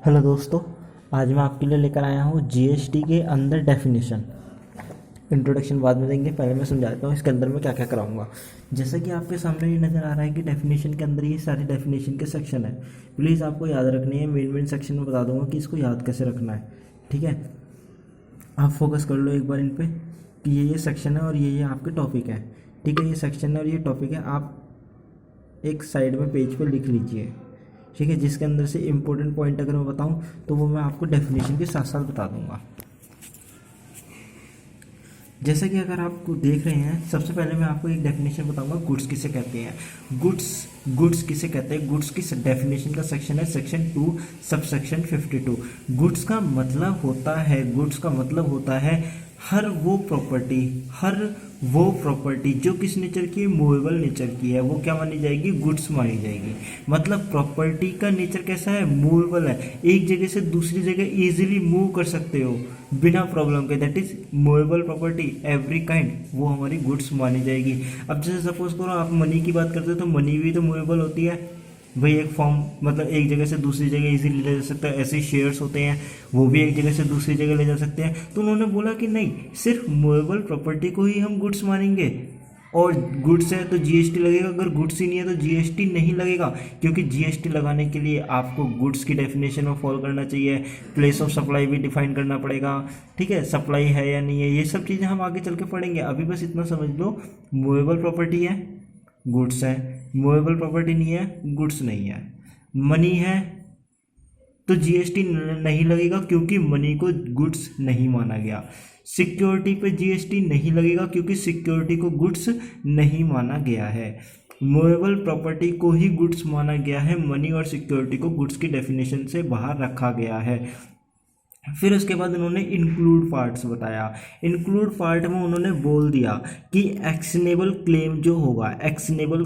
Hello दोस्तों, आज मैं आपके लिए लेकर आया हूँ जीएसटी के अंदर डेफिनेशन। इंट्रोडक्शन बाद में देंगे, पहले मैं समझाता हूँ इसके अंदर मैं क्या क्या कराऊंगा। जैसा कि आपके सामने ये नज़र आ रहा है कि डेफिनेशन के अंदर ये सारी डेफिनेशन के सेक्शन है। प्लीज़ आपको याद रखनी है, मेन मेन सेक्शन में बता दूंगा कि इसको याद कैसे रखना है। ठीक है, आप फोकस कर लो एक बार इन पे कि ये सेक्शन है और ये आपके टॉपिक है। ठीक है, ये सेक्शन है और ये टॉपिक है, आप एक साइड में पेज पे लिख लीजिए। ठीक है, जिसके अंदर से इम्पोर्टेंट पॉइंट अगर मैं बताऊं तो वो मैं आपको डेफिनेशन के साथ साथ बता दूंगा। जैसा कि अगर आप देख रहे हैं, सबसे पहले मैं आपको एक डेफिनेशन बताऊंगा, गुड्स किसे कहते हैं। गुड्स किसे कहते हैं, गुड्स की डेफिनेशन का सेक्शन है सेक्शन 2 सब सेक्शन 52। गुड्स का मतलब होता है, गुड्स का मतलब होता है हर वो प्रॉपर्टी जो किस नेचर की है, मूवेबल नेचर की है, वो क्या मानी जाएगी, गुड्स मानी जाएगी। मतलब प्रॉपर्टी का नेचर कैसा है, मूवेबल है, एक जगह से दूसरी जगह इजीली मूव कर सकते हो बिना प्रॉब्लम के, that is movable property every kind, वो हमारी गुड्स मानी जाएगी। अब जैसे सपोज करो आप मनी की बात करते हो तो मनी भी तो मूवेबल होती है भाई, एक फॉर्म मतलब एक जगह से दूसरी जगह इजीली ले जा सकता है। ऐसे शेयर्स होते हैं, वो भी एक जगह से दूसरी जगह ले जा सकते हैं। तो उन्होंने बोला कि नहीं, सिर्फ मूवेबल प्रॉपर्टी को ही हम गुड्स मानेंगे, और गुड्स है तो जीएसटी लगेगा, अगर गुड्स ही नहीं है तो जीएसटी नहीं लगेगा। क्योंकि जीएसटी लगाने के लिए आपको गुड्स की डेफिनेशन में फॉलो करना चाहिए, प्लेस ऑफ सप्लाई भी डिफाइन करना पड़ेगा। ठीक है, सप्लाई है या नहीं है, ये सब चीज़ें हम आगे चल के पढ़ेंगे। अभी बस इतना समझ लो, मूवेबल प्रॉपर्टी है, गुड्स है, मूवेबल प्रॉपर्टी नहीं है, गुड्स नहीं है। मनी है तो जीएसटी नहीं लगेगा क्योंकि मनी को गुड्स नहीं माना गया। सिक्योरिटी पे जीएसटी नहीं लगेगा क्योंकि सिक्योरिटी को गुड्स नहीं माना गया है। मूवेबल प्रॉपर्टी को ही गुड्स माना गया है, मनी और सिक्योरिटी को गुड्स की डेफिनेशन से बाहर रखा गया है। फिर उसके बाद उन्होंने इंक्लूड पार्ट्स बताया। इंक्लूड पार्ट में उन्होंने बोल दिया कि एक्शनेबल क्लेम जो होगा, एक्शनेबल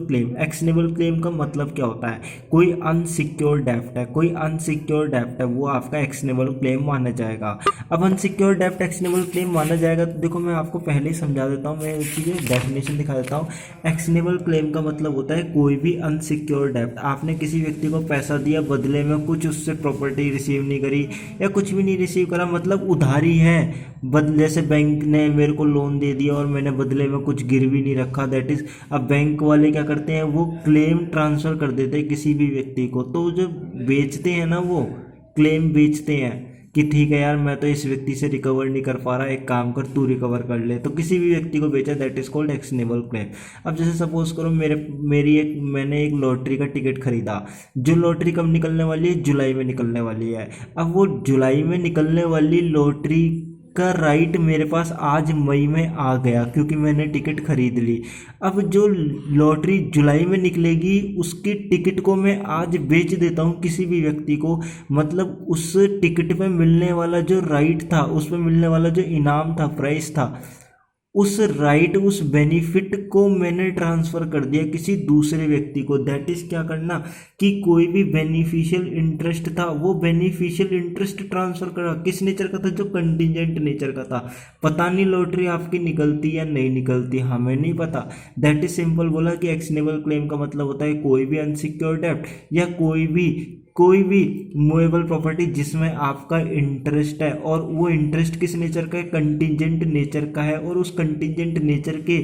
क्लेम का मतलब क्या होता है, कोई अनसिक्योर डेप्ट है, कोई अनसिक्योर डेप्ट है, वो आपका एक्शनेबल क्लेम माना जाएगा। अब अनसिक्योर डेप्ट एक्शनेबल क्लेम माना जाएगा तो देखो मैं आपको पहले ही समझा देता हूँ, मैं इसकी डेफिनेशन दिखा देता हूँ। एक्शनेबल क्लेम का मतलब होता है कोई भी अनसिक्योर डेप्ट, आपने किसी व्यक्ति को पैसा दिया, बदले में कुछ उससे प्रॉपर्टी रिसीव नहीं करी या कुछ भी नहीं रिसीव करा, मतलब उधारी है। बदले से बैंक ने मेरे को लोन दे दिया और मैंने बदले में कुछ गिरवी नहीं रखा, दैट इज, अब बैंक वाले क्या करते हैं, वो क्लेम ट्रांसफर कर देते हैं किसी भी व्यक्ति को। तो जो बेचते हैं ना, वो क्लेम बेचते हैं कि ठीक है यार, मैं तो इस व्यक्ति से रिकवर नहीं कर पा रहा, एक काम कर तू रिकवर कर ले, तो किसी भी व्यक्ति को बेचा, that is called actionable claim. अब जैसे सपोज करो मैंने एक लॉटरी का टिकट खरीदा, जो लॉटरी कब निकलने वाली है, जुलाई में निकलने वाली है। अब वो जुलाई में निकलने वाली लॉटरी का राइट मेरे पास आज मई में आ गया क्योंकि मैंने टिकट खरीद ली। अब जो लॉटरी जुलाई में निकलेगी उसकी टिकट को मैं आज बेच देता हूँ किसी भी व्यक्ति को, मतलब उस टिकट पे मिलने वाला जो राइट था, उस पे मिलने वाला जो इनाम था, प्राइस था, उस राइट, उस बेनिफिट को मैंने ट्रांसफ़र कर दिया किसी दूसरे व्यक्ति को। दैट इज़ क्या करना कि कोई भी बेनिफिशियल इंटरेस्ट था, वो बेनिफिशियल इंटरेस्ट ट्रांसफ़र करा, किस नेचर का था, जो कंटिजेंट नेचर का था। पता नहीं लॉटरी आपकी निकलती या नहीं निकलती, हमें नहीं पता। दैट इज सिंपल बोला कि एक्शनेबल क्लेम का मतलब होता है कोई भी अनसिक्योर्ड डेब्ट या कोई भी मूवेबल प्रॉपर्टी जिसमें आपका इंटरेस्ट है, और वो इंटरेस्ट किस नेचर का है, कंटिजेंट नेचर का है, और उस कंटिजेंट नेचर के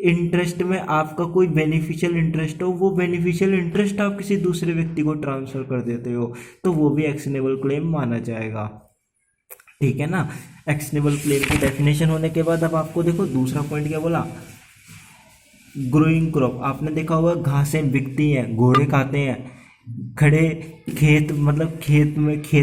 इंटरेस्ट में आपका कोई बेनिफिशियल इंटरेस्ट हो, वो बेनिफिशियल इंटरेस्ट आप किसी दूसरे व्यक्ति को ट्रांसफर कर देते हो, तो वो भी एक्शनेबल क्लेम माना जाएगा। ठीक है ना। एक्शनेबल क्लेम की डेफिनेशन होने के बाद अब आपको देखो दूसरा पॉइंट क्या बोला, ग्रोइंग क्रॉप। आपने देखा होगा घासें बिकती हैं, घोड़े खाते हैं, खड़े खेत, मतलब खेत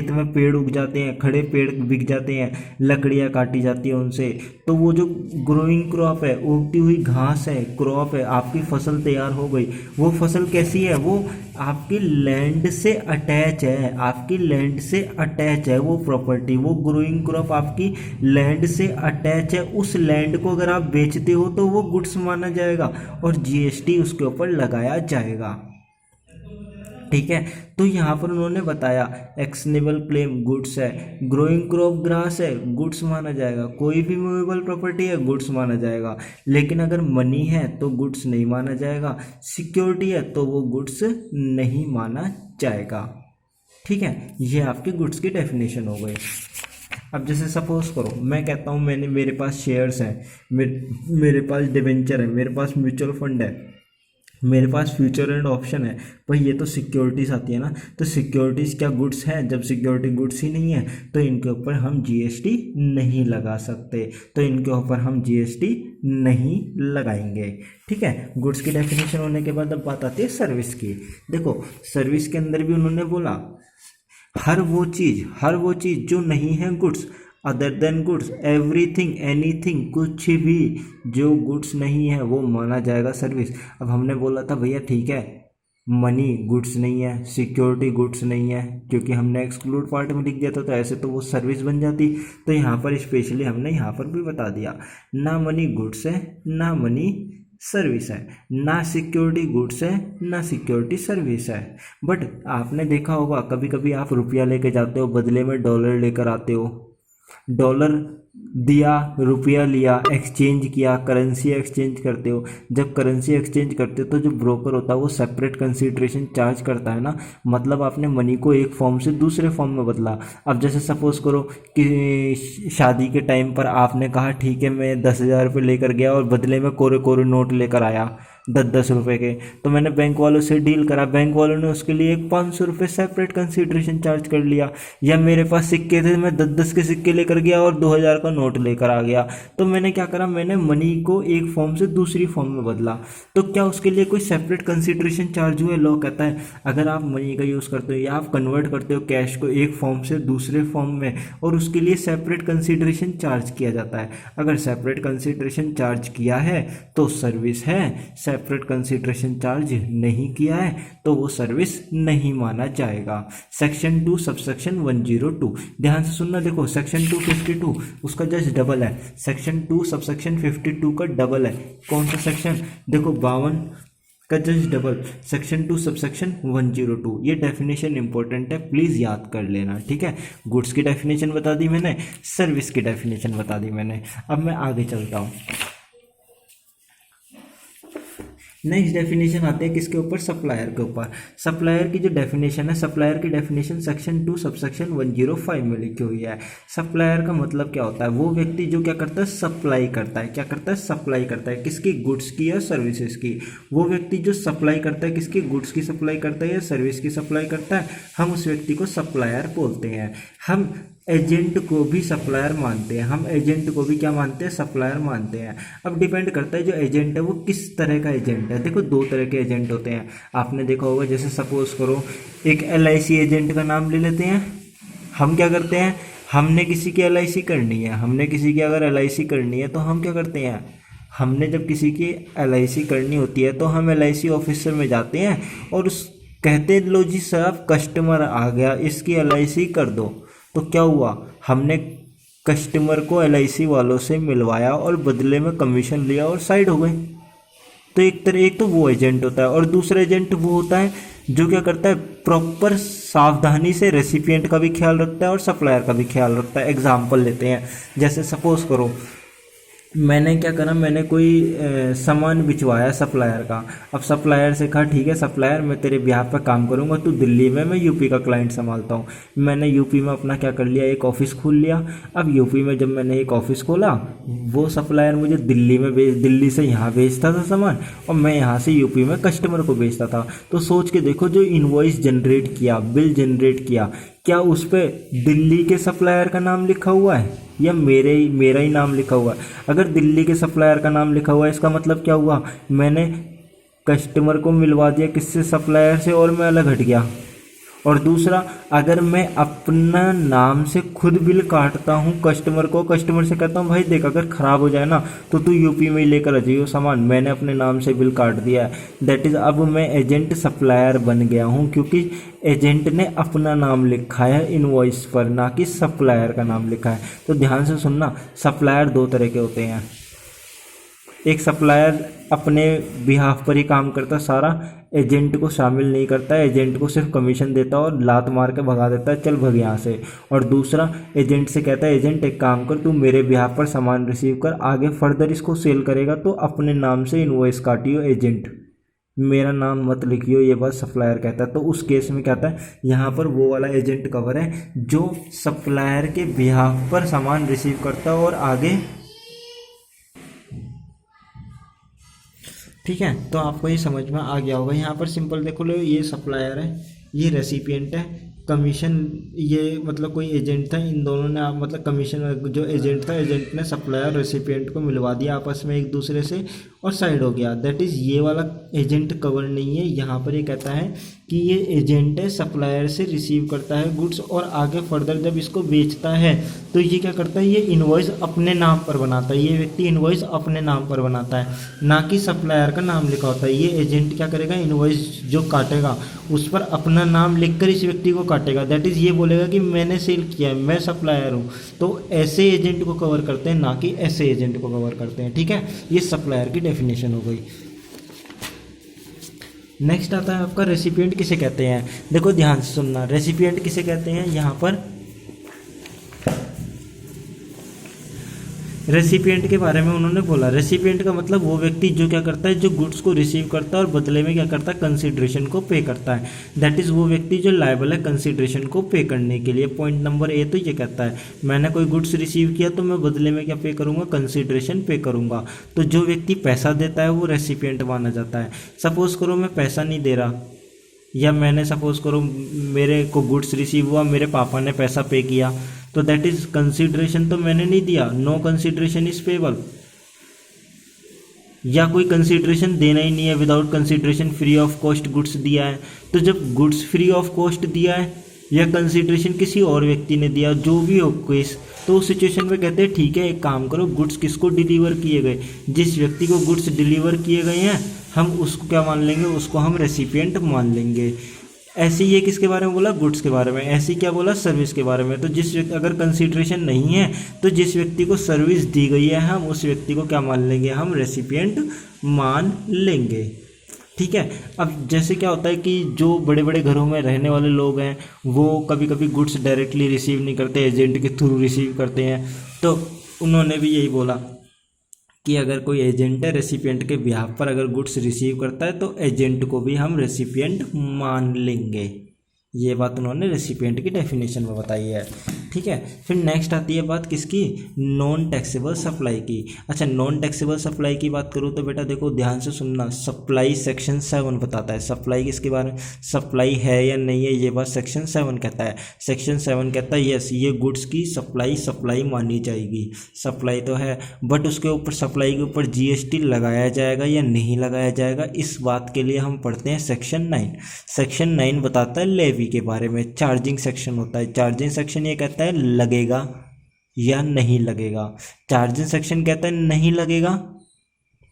में पेड़ उग जाते हैं, खड़े पेड़ बिक जाते हैं, लकड़ियाँ काटी जाती हैं उनसे। तो वो जो ग्रोइंग क्रॉप है, उगती हुई घास है, क्रॉप है, आपकी फसल तैयार हो गई, वो फसल कैसी है, वो आपकी लैंड से अटैच है, आपकी लैंड से अटैच है वो प्रॉपर्टी, वो ग्रोइंग क्रॉप आपकी लैंड से अटैच है। उस लैंड को अगर आप बेचते हो तो वो गुड्स माना जाएगा और जीएसटी उसके ऊपर लगाया जाएगा। ठीक है, तो यहाँ पर उन्होंने बताया एक्शनेबल क्लेम गुड्स है, ग्रोइंग क्रॉप ग्रास है, गुड्स माना जाएगा, कोई भी मूवेबल प्रॉपर्टी है, गुड्स माना जाएगा। लेकिन अगर मनी है तो गुड्स नहीं माना जाएगा, सिक्योरिटी है तो वो गुड्स नहीं माना जाएगा। ठीक है, ये आपकी गुड्स की डेफिनेशन हो गई। अब जैसे सपोज करो मैं कहता हूँ मेरे पास शेयर्स हैं, मेरे पास डिवेंचर है, मेरे पास म्यूचुअल फंड है, मेरे पास फ्यूचर एंड ऑप्शन है। भाई ये तो सिक्योरिटीज़ आती है ना, तो सिक्योरिटीज़ क्या गुड्स हैं? जब सिक्योरिटी गुड्स ही नहीं है तो इनके ऊपर हम जीएसटी नहीं लगा सकते, तो इनके ऊपर हम जीएसटी नहीं लगाएंगे। ठीक है, गुड्स की डेफिनेशन होने के बाद अब बात आती है सर्विस की। देखो सर्विस के अंदर भी उन्होंने बोला हर वो चीज़ जो नहीं है goods, other than goods, everything anything, कुछ भी जो गुड्स नहीं है वो माना जाएगा सर्विस। अब हमने बोला था भैया ठीक है मनी गुड्स नहीं है, सिक्योरिटी गुड्स नहीं है, क्योंकि हमने एक्सक्लूड पार्ट में लिख दिया था, तो ऐसे तो वो सर्विस बन जाती। तो यहाँ पर स्पेशली हमने यहाँ पर भी बता दिया ना मनी गुड्स है ना मनी सर्विस है, ना सिक्योरिटी गुड्स है ना सिक्योरिटी सर्विस है। बट आपने देखा होगा कभी कभी आप रुपया लेके जाते हो, बदले में डॉलर लेकर आते हो, डॉलर दिया रुपया लिया, एक्सचेंज किया, करेंसी एक्सचेंज करते हो। जब करेंसी एक्सचेंज करते हो तो जो ब्रोकर होता है वो सेपरेट कंसीडरेशन चार्ज करता है ना, मतलब आपने मनी को एक फॉर्म से दूसरे फॉर्म में बदला। अब जैसे सपोज करो कि शादी के टाइम पर आपने कहा ठीक है मैं 10,000 रुपये लेकर गया और बदले में कोरे कोरे नोट लेकर आया 10-10 रुपये के, तो मैंने बैंक वालों से डील करा, बैंक वालों ने उसके लिए एक 500 रुपये सेपरेट कंसीडरेशन चार्ज कर लिया। या मेरे पास सिक्के थे, मैं 10-10 के सिक्के लेकर गया और 2,000 का नोट लेकर आ गया, तो मैंने क्या करा, मैंने मनी को एक फॉर्म से दूसरी फॉर्म में बदला। तो क्या उसके लिए कोई सेपरेट कंसीडरेशन चार्ज हुए? लॉ कहता है अगर आप मनी का यूज़ करते हो या आप कन्वर्ट करते हो कैश को एक फॉर्म से दूसरे फॉर्म में, और उसके लिए सेपरेट कंसीडरेशन चार्ज किया जाता है, अगर सेपरेट कंसीडरेशन चार्ज किया है तो सर्विस है, सेपरेट कंसीडरेशन चार्ज नहीं किया है तो वो सर्विस नहीं माना जाएगा। सेक्शन 2 सबसेक्शन 102 ध्यान से सुनना। देखो सेक्शन 252 उसका जस्ट डबल है, सेक्शन 2 सबसेक्शन 52 का डबल है। कौन सा सेक्शन? देखो 52 का जस्ट डबल, सेक्शन 2 सबसेक्शन 102। ये डेफिनेशन इंपॉर्टेंट है, प्लीज़ याद कर लेना। ठीक है, गुड्स की डेफिनेशन बता दी मैंने, सर्विस की डेफिनेशन बता दी मैंने। अब मैं आगे चलता हूँ। नेक्स्ट डेफिनेशन आते हैं किसके ऊपर? सप्लायर के ऊपर। सप्लायर की जो डेफिनेशन है, सप्लायर की डेफिनेशन सेक्शन 2 सबसेक्शन 105 में लिखी हुई है। सप्लायर का मतलब क्या होता है? वो व्यक्ति जो क्या करता है? सप्लाई करता है। क्या करता है? सप्लाई करता है। किसकी? गुड्स की या सर्विसेज की। वो व्यक्ति जो सप्लाई करता है किसकी? गुड्स की सप्लाई करता है या सर्विस की सप्लाई करता है, हम उस व्यक्ति को सप्लायर बोलते हैं। हम एजेंट को भी सप्लायर मानते हैं, हम एजेंट को भी क्या मानते हैं? सप्लायर मानते हैं। अब डिपेंड करता है जो एजेंट है वो किस तरह का एजेंट है। देखो 2 तरह के एजेंट होते हैं, आपने देखा होगा। जैसे सपोज करो एक LIC एजेंट का नाम ले लेते हैं। हम क्या करते हैं? हमने किसी की LIC करनी है, हमने किसी की अगर LIC करनी है तो हम क्या करते हैं? हमने जब किसी की LIC करनी होती है तो हम LIC ऑफिसर में जाते हैं और उस कहते हैं लो जी साहब कस्टमर आ गया, इसकी LIC कर दो। तो क्या हुआ? हमने कस्टमर को LIC वालों से मिलवाया और बदले में कमीशन लिया और साइड हो गए। तो एक तो वो एजेंट होता है, और दूसरा एजेंट वो होता है जो क्या करता है? प्रॉपर सावधानी से रेसिपिएंट का भी ख्याल रखता है और सप्लायर का भी ख्याल रखता है। एग्जाम्पल लेते हैं, जैसे सपोज करो मैंने क्या करा, मैंने कोई सामान बिचवाया सप्लायर का। अब सप्लायर से कहा ठीक है सप्लायर मैं तेरे बिहाफ पर काम करूंगा, तू दिल्ली में, मैं यूपी का क्लाइंट संभालता हूँ। मैंने यूपी में अपना क्या कर लिया? एक ऑफिस खोल लिया। अब यूपी में जब मैंने एक ऑफिस खोला, वो सप्लायर मुझे दिल्ली से यहाँ भेजता था सामान, और मैं यहाँ से यूपी में कस्टमर को भेजता था। तो सोच के देखो जो इनवॉइस जनरेट किया, बिल जनरेट किया, क्या उस पर दिल्ली के सप्लायर का नाम लिखा हुआ है या मेरा ही नाम लिखा हुआ है? अगर दिल्ली के सप्लायर का नाम लिखा हुआ है इसका मतलब क्या हुआ? मैंने कस्टमर को मिलवा दिया किससे? सप्लायर से, और मैं अलग हट गया। और दूसरा, अगर मैं अपना नाम से खुद बिल काटता हूँ कस्टमर को, कस्टमर से कहता हूँ भाई देख अगर ख़राब हो जाए ना तो तू यूपी में ही लेकर आ जाइयो सामान, मैंने अपने नाम से बिल काट दिया है, दैट इज़ अब मैं एजेंट सप्लायर बन गया हूँ, क्योंकि एजेंट ने अपना नाम लिखा है इनवॉइस पर, ना कि सप्लायर का नाम लिखा है। तो ध्यान से सुनना, सप्लायर 2 तरह के होते हैं। एक सप्लायर अपने बिहाफ पर ही काम करता, सारा एजेंट को शामिल नहीं करता है, एजेंट को सिर्फ कमीशन देता और लात मार के भगा देता है, चल भग यहाँ से। और दूसरा एजेंट से कहता है एजेंट एक काम कर, तू मेरे बिहाफ पर सामान रिसीव कर, आगे फर्दर इसको सेल करेगा तो अपने नाम से इनवॉइस काटियो एजेंट, मेरा नाम मत लिखियो, ये बात सप्लायर कहता है। तो उस केस में क्या होता है, यहाँ पर वो वाला एजेंट कवर है जो सप्लायर के बिहाफ पर सामान रिसीव करता है और आगे, ठीक है। तो आपको ये समझ में आ गया होगा। यहाँ पर सिंपल देखो लो, ये सप्लायर है, ये रेसिपिएंट है, कमीशन ये मतलब कोई एजेंट था, इन दोनों ने आप मतलब कमीशन जो एजेंट था, एजेंट ने सप्लायर रेसिपिएंट को मिलवा दिया आपस में एक दूसरे से और साइड हो गया। दैट इज़ ये वाला एजेंट कवर नहीं है। यहाँ पर ये कहता है कि ये एजेंट है, सप्लायर से रिसीव करता है गुड्स और आगे फर्दर जब इसको बेचता है तो ये क्या करता है, ये इनवॉइस अपने नाम पर बनाता है। ये व्यक्ति इनवॉइस अपने नाम पर बनाता है, ना कि सप्लायर का नाम लिखा होता है। ये एजेंट क्या करेगा, इनवॉइस जो काटेगा उस पर अपना नाम लिखकर इस व्यक्ति को काटेगा। दैट इज़ ये बोलेगा कि मैंने सेल किया है, मैं सप्लायर हूँ। तो ऐसे एजेंट को कवर करते हैं, ना कि ऐसे एजेंट को कवर करते हैं, ठीक है। ये सप्लायर की डेफिनेशन हो गई। नेक्स्ट आता है आपका रेसिपिएंट किसे कहते हैं। देखो ध्यान से सुनना, रेसिपिएंट किसे कहते हैं। यहाँ पर रेसिपिएंट के बारे में उन्होंने बोला, रेसिपिएंट का मतलब वो व्यक्ति जो क्या करता है, जो गुड्स को रिसीव करता है और बदले में क्या करता है, कंसिडरेशन को पे करता है। दैट इज़ वो व्यक्ति जो लायबल है कंसिडरेशन को पे करने के लिए। पॉइंट नंबर ए तो ये कहता है मैंने कोई गुड्स रिसीव किया तो मैं बदले में क्या पे करूँगा, कंसिडरेशन पे करूँगा। तो जो व्यक्ति पैसा देता है वो रेसिपिएंट माना जाता है। सपोज करो मैं पैसा नहीं दे रहा, या मैंने सपोज करो मेरे को गुड्स रिसीव हुआ, मेरे पापा ने पैसा पे किया, तो दैट इज कंसिडरेशन तो मैंने नहीं दिया, नो कंसिडरेशन इज पेबल। या कोई कंसिडरेशन देना ही नहीं है, without consideration free of cost goods दिया है। तो जब गुड्स फ्री ऑफ कॉस्ट दिया है या कंसिडरेशन किसी और व्यक्ति ने दिया, जो भी हो केस, तो उस सिचुएशन में कहते हैं ठीक है एक काम करो, गुड्स किसको डिलीवर किए गए, जिस व्यक्ति को गुड्स डिलीवर किए गए हैं हम उसको क्या मान लेंगे, उसको हम रेसिपिएंट मान लेंगे। ऐसे ये किसके बारे में बोला, गुड्स के बारे में। ऐसे क्या बोला, सर्विस के बारे में। तो जिस व्यक्ति अगर कंसिडरेशन नहीं है तो जिस व्यक्ति को सर्विस दी गई है हम उस व्यक्ति को क्या मान लेंगे, हम रेसिपिएंट मान लेंगे, ठीक है। अब जैसे क्या होता है कि जो बड़े बड़े घरों में रहने वाले लोग हैं वो कभी कभी गुड्स डायरेक्टली रिसीव नहीं करते, एजेंट के थ्रू रिसीव करते हैं। तो उन्होंने भी यही बोला कि अगर कोई एजेंट है रेसिपिएंट के बिहाफ पर अगर गुड्स रिसीव करता है तो एजेंट को भी हम रेसिपिएंट मान लेंगे। ये बात उन्होंने रेसिपिएंट की डेफिनेशन में बताई है, ठीक है। फिर नेक्स्ट आती है बात किसकी, नॉन टैक्सेबल सप्लाई की। अच्छा, नॉन टैक्सेबल सप्लाई की बात करूँ तो बेटा देखो ध्यान से सुनना, सप्लाई सेक्शन 7 बताता है। सप्लाई किसके बारे में, सप्लाई है या नहीं है ये बात सेक्शन 7 कहता है। सेक्शन 7 कहता है यस ये गुड्स की सप्लाई मानी जाएगी। सप्लाई तो है बट उसके ऊपर सप्लाई के ऊपर GST लगाया जाएगा या नहीं लगाया जाएगा, इस बात के लिए हम पढ़ते हैं सेक्शन 9। सेक्शन 9 बताता है लेवी के बारे में। चार्जिंग सेक्शन होता है, चार्जिंग सेक्शन ये कहता है लगेगा या नहीं लगेगा। चार्जिंग सेक्शन कहता है नहीं लगेगा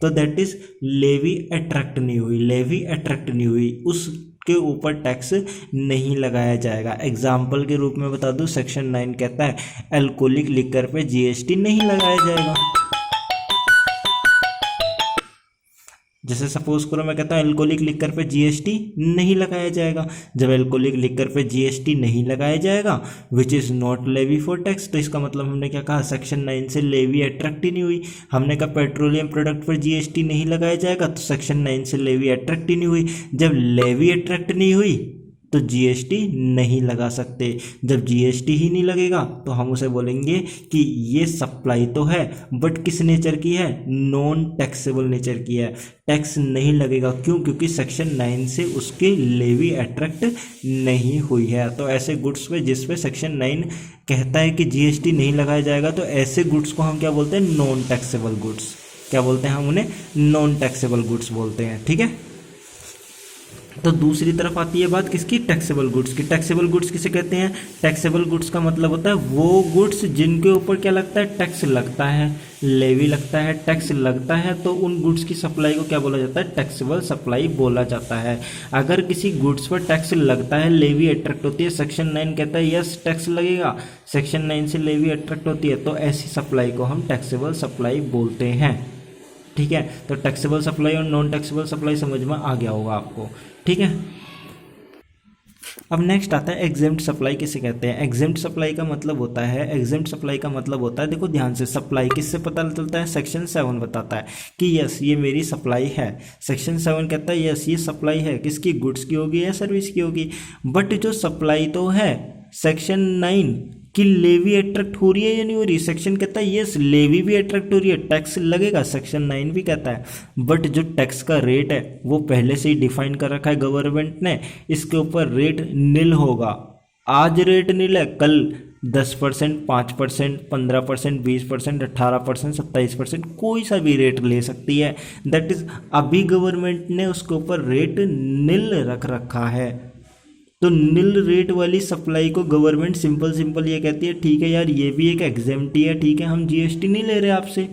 तो दैट इज लेवी अट्रैक्ट नहीं हुई, लेवी अट्रैक्ट नहीं हुई, उसके ऊपर टैक्स नहीं लगाया जाएगा। एग्जाम्पल के रूप में बता दूं, सेक्शन 9 कहता है अल्कोहलिक लिकर पे GST नहीं लगाया जाएगा। जैसे सपोज करो मैं कहता हूँ अल्कोहलिक लिकर पे GST नहीं लगाया जाएगा। जब अल्कोहलिक लिकर पे GST नहीं लगाया जाएगा which is not levy for tax, तो इसका मतलब हमने क्या कहा, सेक्शन 9 से लेवी अट्रैक्ट ही नहीं हुई। हमने कहा पेट्रोलियम प्रोडक्ट पर GST नहीं लगाया जाएगा तो सेक्शन 9 से लेवी अट्रैक्ट ही नहीं हुई। जब लेवी अट्रैक्ट नहीं हुई तो GST नहीं लगा सकते। जब GST ही नहीं लगेगा तो हम उसे बोलेंगे कि ये सप्लाई तो है बट किस नेचर की है, नॉन टैक्सेबल नेचर की है, टैक्स नहीं लगेगा। क्यों, क्योंकि सेक्शन 9 से उसकी लेवी अट्रैक्ट नहीं हुई है। तो ऐसे गुड्स पे जिस पे सेक्शन 9 कहता है कि GST नहीं लगाया जाएगा तो ऐसे गुड्स को हम क्या बोलते हैं, नॉन टैक्सेबल गुड्स। क्या बोलते हैं हम उन्हें, नॉन टैक्सेबल गुड्स बोलते हैं, ठीक है। तो दूसरी तरफ आती है बात किसकी, टैक्सेबल गुड्स की। टैक्सेबल गुड्स किसे कहते हैं, टैक्सेबल गुड्स का मतलब होता है वो गुड्स जिनके ऊपर क्या लगता है, टैक्स लगता है, लेवी लगता है, टैक्स लगता है, तो उन गुड्स की सप्लाई को क्या बोला जाता है, टैक्सेबल सप्लाई बोला जाता है। अगर किसी गुड्स पर टैक्स लगता है, लेवी अट्रैक्ट होती है, सेक्शन 9 कहता है यस टैक्स लगेगा, सेक्शन 9 से लेवी अट्रैक्ट होती है, तो ऐसी सप्लाई को हम टैक्सेबल सप्लाई बोलते हैं, ठीक है। तो टैक्सेबल सप्लाई और नॉन टैक्सेबल सप्लाई समझ में आ गया होगा आपको, ठीक है। अब नेक्स्ट आता है एग्जेम्प्ट सप्लाई किसे कहते हैं। एग्जेम्प्ट सप्लाई का मतलब होता है, एग्जेम्प्ट सप्लाई का मतलब होता है, देखो ध्यान से, सप्लाई किससे पता चलता है, सेक्शन 7 बताता है कि यस ये मेरी सप्लाई है। सेक्शन 7 कहता है यस ये सप्लाई है, किसकी, गुड्स की होगी या सर्विस की होगी। बट जो सप्लाई तो है सेक्शन 9 कि लेवी अट्रैक्ट हो रही है या नहीं हो रही, सेक्शन कहता है यस लेवी भी अट्रैक्ट हो रही है, टैक्स लगेगा, सेक्शन 9 भी कहता है। बट जो टैक्स का रेट है वो पहले से ही डिफाइन कर रखा है गवर्नमेंट ने, इसके ऊपर रेट नील होगा। आज रेट नील है, कल 10%, 5%, 15%, 20%, 18%, 27%, कोई सा भी रेट ले सकती है। दैट इज अभी गवर्नमेंट ने उसके ऊपर रेट नील रख रखा है। तो नील रेट वाली सप्लाई को गवर्नमेंट सिंपल ये कहती है ठीक है यार ये भी एक एग्जेम्प्ट ही है, ठीक है हम जीएसटी नहीं ले रहे आपसे,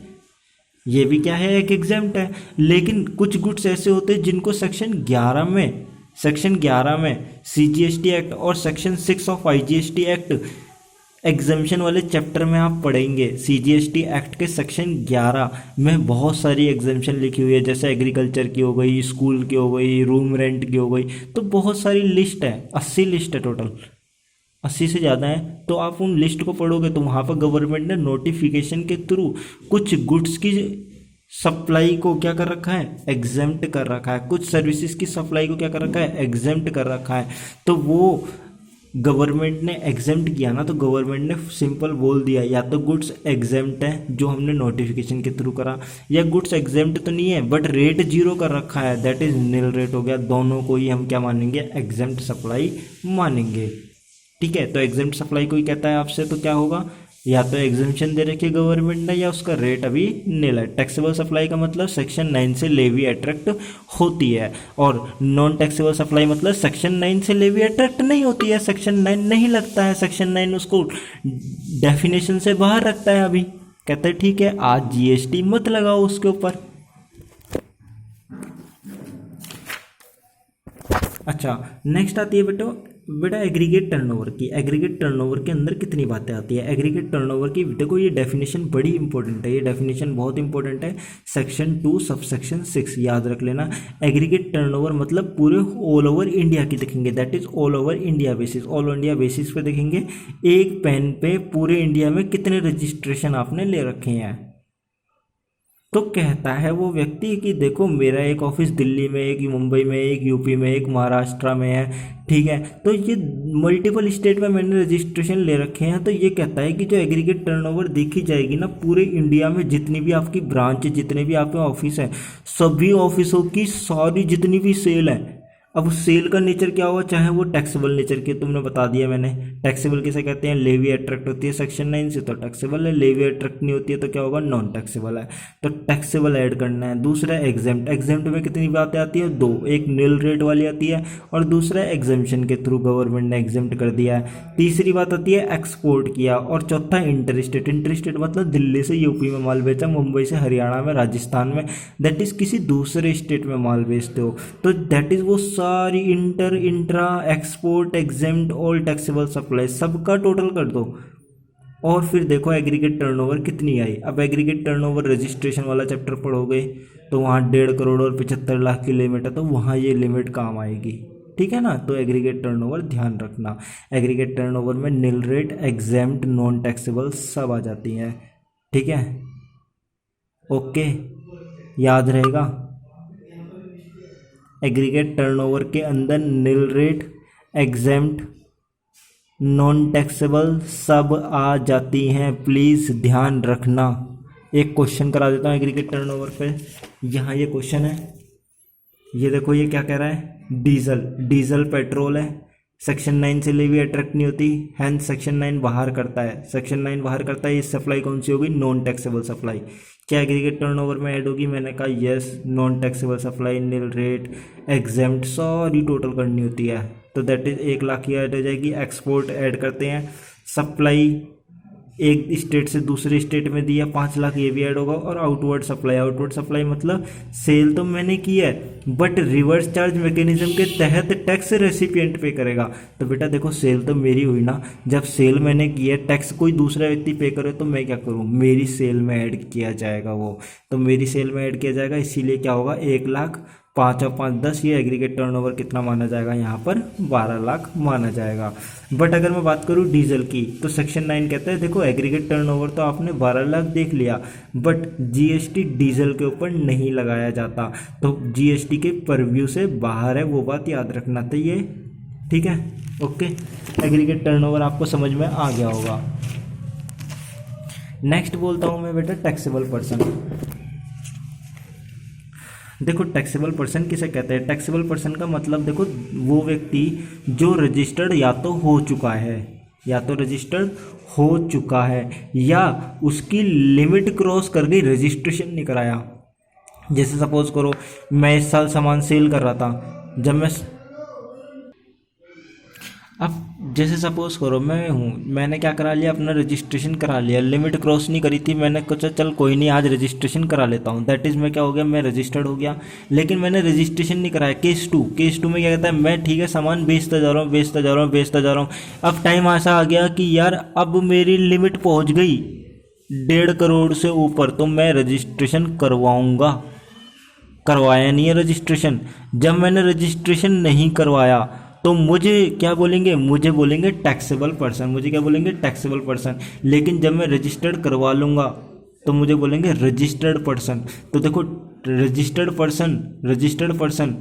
ये भी क्या है, एक एग्जेम्प्ट है। लेकिन कुछ गुड्स ऐसे होते हैं जिनको सेक्शन 11 में सीजीएसटी एक्ट और section 6 of IGST act exemption वाले चैप्टर में आप पढ़ेंगे। सीजीएसटी एक्ट के सेक्शन 11 में बहुत सारी एग्जामिशन लिखी हुई है, जैसे एग्रीकल्चर की हो गई, स्कूल की हो गई, रूम रेंट की हो गई, तो बहुत सारी लिस्ट है, 80 लिस्ट है टोटल, 80 से ज़्यादा है। तो आप उन लिस्ट को पढ़ोगे तो वहाँ पर गवर्नमेंट ने नोटिफिकेशन के थ्रू कुछ गुड्स की सप्लाई को क्या कर रखा है, एग्जेम्प्ट कर रखा है, कुछ सर्विसेज की सप्लाई को क्या कर रखा है, एग्जेम्प्ट कर रखा है। तो वो गवर्नमेंट ने एग्जेम्प्ट किया ना, तो गवर्नमेंट ने सिंपल बोल दिया या तो गुड्स एग्जेम्प्ट है जो हमने नोटिफिकेशन के थ्रू करा, या गुड्स एग्जेम्प्ट तो नहीं है बट रेट 0 कर रखा है, दैट इज नील रेट हो गया। दोनों को ही हम क्या मानेंगे, एग्जेम्प्ट सप्लाई मानेंगे। ठीक है, तो एग्जेम्प्ट सप्लाई कोई कहता है आपसे तो क्या होगा, या तो एग्जेम्पशन दे रखी है गवर्नमेंट ने या उसका रेट अभी नील है। टैक्सेबल सप्लाई का मतलब सेक्शन 9 से लेवी अट्रैक्ट होती है, और नॉन टैक्सेबल सप्लाई मतलब सेक्शन 9 से लेवी अट्रैक्ट नहीं होती है, सेक्शन 9 नहीं लगता है, सेक्शन 9 उसको डेफिनेशन से बाहर रखता है। अभी कहते हैं ठीक है आज जीएसटी मत लगाओ उसके ऊपर। अच्छा नेक्स्ट आती है बेटा एग्रीगेट टर्नओवर की। एग्रीगेट टर्नओवर के अंदर कितनी बातें आती है, एग्रीगेट टर्नओवर की देखो ये डेफिनेशन बड़ी इंपॉर्टेंट है, ये डेफिनेशन बहुत इंपॉर्टेंट है। सेक्शन 2 सबसेक्शन 6 याद रख लेना। एग्रीगेट टर्नओवर मतलब पूरे ऑल ओवर इंडिया की देखेंगे, that is all over India basis, all India basis पे देखेंगे एक पेन पे पूरे इंडिया में कितने रजिस्ट्रेशन आपने ले रखे हैं। तो कहता है वो व्यक्ति कि देखो मेरा एक ऑफिस दिल्ली में, एक मुंबई में, एक यूपी में, एक महाराष्ट्र में है, ठीक है, तो ये मल्टीपल स्टेट में मैंने रजिस्ट्रेशन ले रखे हैं। तो ये कहता है कि जो एग्रीगेट टर्नओवर देखी जाएगी ना पूरे इंडिया में, जितनी भी आपकी ब्रांच, जितने भी आपके ऑफिस हैं, सभी ऑफिसों की सारी जितनी भी सेल है, अब सेल का नेचर क्या हुआ, चाहे वो टैक्सेबल नेचर की, तुमने बता दिया मैंने। टैक्सेबल किसे कहते हैं, लेवी अट्रैक्ट होती है सेक्शन 9 से तो टैक्सेबल है, लेवी अट्रैक्ट नहीं होती है तो क्या होगा, नॉन टैक्सेबल है। तो टैक्सेबल ऐड करना है। दूसरा एग्जेम्प्ट, एग्जेम्प्ट में कितनी बातें आती है, 2, एक नील रेट वाली आती है और दूसरा एग्जेम्पशन के थ्रू गवर्नमेंट ने एग्जेम्प्ट कर दिया है। तीसरी बात आती है एक्सपोर्ट किया, और चौथा इंटर स्टेट। इंटर स्टेट मतलब दिल्ली से यूपी में माल बेचा, मुंबई से हरियाणा में, राजस्थान में, दैट इज किसी दूसरे स्टेट में माल बेचते हो, तो दैट इज वो सारी inter, intra, export, exempt, all taxable supply सबका टोटल कर दो और फिर देखो एग्रीगेट टर्नओवर कितनी आई। अब एग्रीगेट टर्नओवर रजिस्ट्रेशन वाला चैप्टर पढ़ोगे तो वहाँ 1.5 करोड़ और 75 लाख की लिमिट है, तो वहाँ ये लिमिट काम आएगी, ठीक है ना। तो एग्रीगेट टर्नओवर ध्यान रखना, एग्रीगेट टर्नओवर में nil rate, exempt, non taxable सब आ जाती हैं, ठीक है, ओके, याद रहेगा। एग्रीगेट टर्नओवर के अंदर nil rate, exempt, non taxable सब आ जाती हैं, प्लीज़ ध्यान रखना। एक क्वेश्चन करा देता हूँ एग्रीगेट टर्नओवर पे। यहाँ ये क्वेश्चन है, ये देखो ये क्या कह रहा है, डीजल पेट्रोल है, सेक्शन 9 से लेवी अट्रैक्ट नहीं होती, हैंस सेक्शन 9 बाहर करता है, सेक्शन 9 बाहर करता है, ये सप्लाई कौन सी होगी, नॉन टैक्सेबल सप्लाई। क्या एग्रीगेट टर्नओवर में ऐड होगी, मैंने कहा yes, non taxable supply, nil rate, exempt सारी टोटल करनी होती है, तो दैट इज 1 लाख की ऐड हो जाएगी। एक्सपोर्ट ऐड करते हैं, सप्लाई एक स्टेट से दूसरे स्टेट में दिया 5 लाख, ये भी ऐड होगा। और आउटवर्ड सप्लाई मतलब सेल तो मैंने की है बट रिवर्स चार्ज मैकेनिज्म के तहत टैक्स रेसिपिएंट पे करेगा। तो बेटा देखो सेल तो मेरी हुई ना, जब सेल मैंने की है, टैक्स कोई दूसरा व्यक्ति पे करे तो मैं क्या करूँ, मेरी सेल में ऐड किया जाएगा वो, तो मेरी सेल में ऐड किया जाएगा, इसीलिए क्या होगा 1 लाख 5 और 5 10, ये एग्रीगेट टर्नओवर कितना माना जाएगा यहाँ पर 12 लाख माना जाएगा। बट अगर मैं बात करूँ डीजल की तो सेक्शन 9 कहता है देखो एग्रीगेट टर्नओवर तो आपने 12 लाख देख लिया, बट जीएसटी डीजल के ऊपर नहीं लगाया जाता, तो जीएसटी के परव्यू से बाहर है, वो बात याद रखना। तो ये ठीक है, ओके। एग्रीगेट टर्नओवर आपको समझ में आ गया होगा। नेक्स्ट बोलता हूँ मैं बेटा टैक्सेबल पर्सन। देखो टैक्सेबल पर्सन किसे कहते हैं? टैक्सेबल पर्सन का मतलब देखो वो व्यक्ति जो रजिस्टर्ड या तो हो चुका है, या तो रजिस्टर्ड हो चुका है, या उसकी लिमिट क्रॉस कर गई, रजिस्ट्रेशन नहीं कराया। जैसे सपोज करो मैं इस साल सामान सेल कर रहा था, जब मैं अब जैसे सपोज करो मैं हूँ, मैंने क्या करा लिया, अपना रजिस्ट्रेशन करा लिया, लिमिट क्रॉस नहीं करी थी, मैंने सोचा चल कोई नहीं आज रजिस्ट्रेशन करा लेता हूँ, दैट इज़ मैं क्या हो गया, मैं रजिस्टर्ड हो गया। लेकिन मैंने रजिस्ट्रेशन नहीं कराया। केस टू में क्या कहता है, मैं ठीक है सामान बेचता जा रहा हूँ, बेचता जा रहा हूँ, बेचता जा रहा हूँ। अब टाइम ऐसा आ गया कि यार अब मेरी लिमिट पहुँच गई 1.5 करोड़ से ऊपर, तो मैं रजिस्ट्रेशन करवाऊँगा। करवाया नहीं है रजिस्ट्रेशन। जब मैंने रजिस्ट्रेशन नहीं करवाया तो मुझे क्या बोलेंगे, मुझे बोलेंगे टैक्सेबल पर्सन। मुझे क्या बोलेंगे, टैक्सेबल पर्सन। लेकिन जब मैं रजिस्टर्ड करवा लूँगा तो मुझे बोलेंगे रजिस्टर्ड पर्सन। तो देखो रजिस्टर्ड पर्सन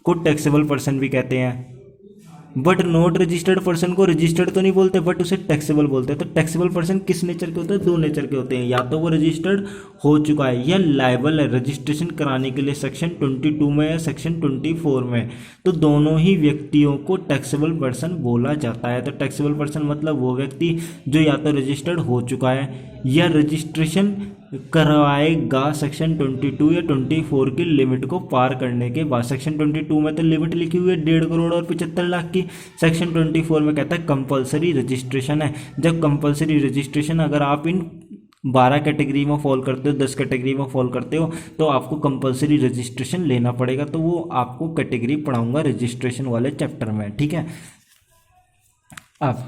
को टैक्सेबल पर्सन भी कहते हैं, बट नॉट रजिस्टर्ड पर्सन को रजिस्टर्ड तो नहीं बोलते, बट उसे टैक्सेबल बोलते हैं। तो टैक्सेबल पर्सन किस नेचर के होते हैं? 2 नेचर के होते हैं, या तो वो रजिस्टर्ड हो चुका है या लायबल है रजिस्ट्रेशन कराने के लिए सेक्शन 22 में या सेक्शन 24 में। तो दोनों ही व्यक्तियों को टैक्सेबल पर्सन बोला जाता है। तो टैक्सेबल पर्सन मतलब वो व्यक्ति जो या तो रजिस्टर्ड हो चुका है या रजिस्ट्रेशन करवाएगा सेक्शन 22 या 24 की लिमिट को पार करने के बाद। सेक्शन 22 में तो लिमिट लिखी हुई है 1.5 करोड़ और 75 लाख की। सेक्शन 24 में कहता है कंपलसरी रजिस्ट्रेशन है। जब कंपलसरी रजिस्ट्रेशन अगर आप इन 12 कैटेगरी में फॉल करते हो, 10 कैटेगरी में फॉल करते हो, तो आपको कंपलसरी रजिस्ट्रेशन लेना पड़ेगा। तो वो आपको कैटेगरी पढ़ाऊंगा रजिस्ट्रेशन वाले चैप्टर में, ठीक है। अब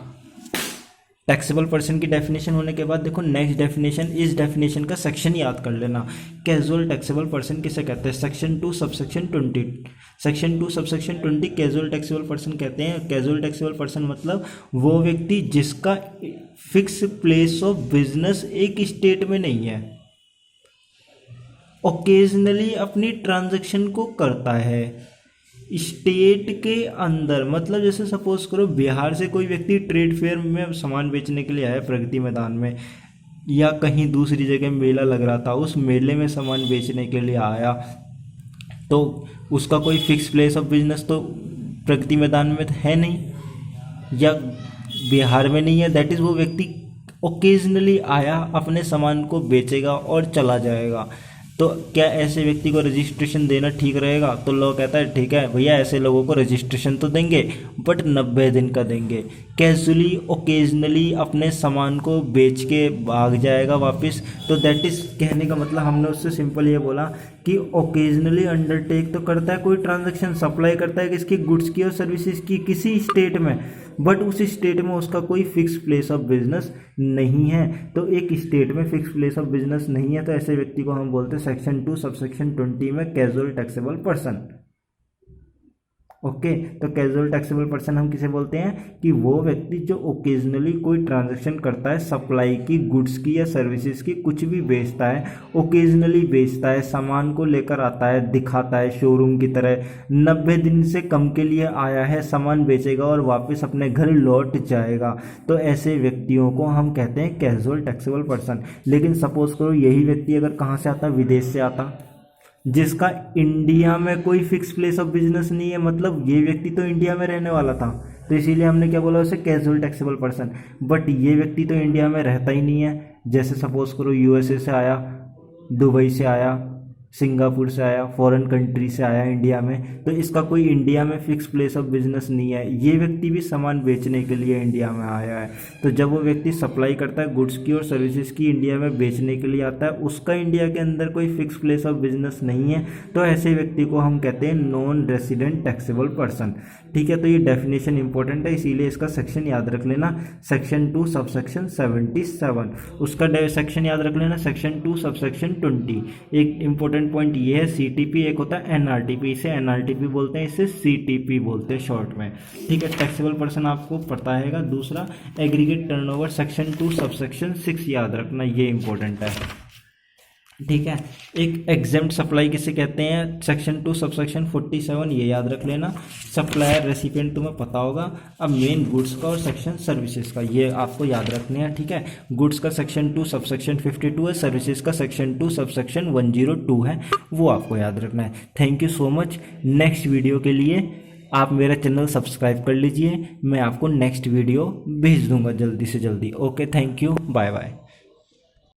टैक्सेबल पर्सन की डेफिनेशन होने के बाद देखो नेक्स्ट डेफिनेशन, इस डेफिनेशन का सेक्शन याद कर लेना। कैजुअल टैक्सेबल पर्सन किसे कहते हैं? Section 2 subsection 20। Section 2 subsection 20 casual taxable person कहते हैं। कैजुअल टैक्सेबल पर्सन मतलब वो व्यक्ति जिसका फिक्स प्लेस ऑफ बिजनेस एक स्टेट में नहीं है, ओकेजनली अपनी ट्रांजैक्शन को करता है स्टेट के अंदर। मतलब जैसे सपोज करो बिहार से कोई व्यक्ति ट्रेड फेयर में सामान बेचने के लिए आया प्रगति मैदान में, या कहीं दूसरी जगह मेला लग रहा था, उस मेले में सामान बेचने के लिए आया, तो उसका कोई फिक्स प्लेस ऑफ बिजनेस तो प्रगति मैदान में है नहीं या बिहार में नहीं है। दैट इज़ वो व्यक्ति ओकेजनली आया, अपने सामान को बेचेगा और चला जाएगा। तो क्या ऐसे व्यक्ति को रजिस्ट्रेशन देना ठीक रहेगा? तो लोग कहता है ठीक है भैया, ऐसे लोगों को रजिस्ट्रेशन तो देंगे बट 90 दिन का देंगे। कैजुअली ओकेजनली अपने सामान को बेच के भाग जाएगा वापस। तो दैट इज़ कहने का मतलब हमने उससे सिंपल ये बोला कि ओकेजनली अंडरटेक तो करता है कोई ट्रांजैक्शन, सप्लाई करता है किसकी, गुड्स की और सर्विसेज की किसी स्टेट में, बट उस स्टेट में उसका कोई फिक्स प्लेस ऑफ बिजनेस नहीं है। तो एक स्टेट में फिक्स प्लेस ऑफ बिजनेस नहीं है, तो ऐसे व्यक्ति को हम बोलते हैं सेक्शन 2 सबसेक्शन 20 में कैजुअल टैक्सेबल पर्सन। ओके, तो कैजुअल टैक्सेबल पर्सन हम किसे बोलते हैं कि वो व्यक्ति जो ओकेजनली कोई ट्रांजैक्शन करता है, सप्लाई की, गुड्स की या सर्विसेज की, कुछ भी बेचता है, ओकेजनली बेचता है, सामान को लेकर आता है, दिखाता है शोरूम की तरह, 90 दिन से कम के लिए आया है, सामान बेचेगा और वापस अपने घर लौट जाएगा। तो ऐसे व्यक्तियों को हम कहते हैं कैजुअल टैक्सेबल पर्सन। लेकिन सपोज करो यही व्यक्ति अगर कहाँ से आता, विदेश से आता, जिसका इंडिया में कोई फिक्स प्लेस ऑफ बिजनेस नहीं है, मतलब ये व्यक्ति तो इंडिया में रहने वाला था, तो इसीलिए हमने क्या बोला उसे कैजुअल टैक्सेबल पर्सन। बट ये व्यक्ति तो इंडिया में रहता ही नहीं है। जैसे सपोज करो यूएसए से आया, दुबई से आया, सिंगापुर से आया, फॉरेन कंट्री से आया इंडिया में, तो इसका कोई इंडिया में फिक्स प्लेस ऑफ बिजनेस नहीं है। ये व्यक्ति भी सामान बेचने के लिए इंडिया में आया है। तो जब वो व्यक्ति सप्लाई करता है गुड्स की और सर्विसेज की, इंडिया में बेचने के लिए आता है, उसका इंडिया के अंदर कोई फिक्स प्लेस ऑफ बिजनेस नहीं है, तो ऐसे व्यक्ति को हम कहते हैं नॉन रेसिडेंट टैक्सेबल पर्सन। ठीक है, तो ये डेफिनेशन इंपॉर्टेंट है, इसीलिए इसका सेक्शन याद रख लेना, सेक्शन 2 सबसेक्शन 77। उसका सेक्शन याद रख लेना, सेक्शन 2 सबसेक्शन 20। एक इंपॉर्टेंट इंपॉर्टेंट पॉइंट ये है, सीटीपी एक होता है एनआरटीपी, इसे एनआरटीपी बोलते हैं, इसे सीटीपी बोलते हैं शॉर्ट में, ठीक है। टैक्सेबल पर्सन आपको पता है। दूसरा एग्रीगेट टर्नओवर सेक्शन 2 सबसेक्शन 6 याद रखना, ये इंपॉर्टेंट है, ठीक है। एक एग्जेम्प्ट सप्लाई किसे कहते हैं, सेक्शन 2 सबसेक्शन 47, ये याद रख लेना। सप्लायर रेसिपिएंट तुम्हें पता होगा। अब मेन गुड्स का और सेक्शन सर्विसेज का, ये आपको याद रखने हैं, ठीक है। गुड्स का सेक्शन 2 सबसेक्शन 52 है, सर्विसेज का सेक्शन 2 सबसेक्शन 102 है, वो आपको याद रखना है। Thank you so much. Next video के लिए आप मेरा चैनल सब्सक्राइब कर लीजिए, मैं आपको नेक्स्ट वीडियो भेज दूंगा जल्दी से जल्दी। Okay, thank you, bye bye.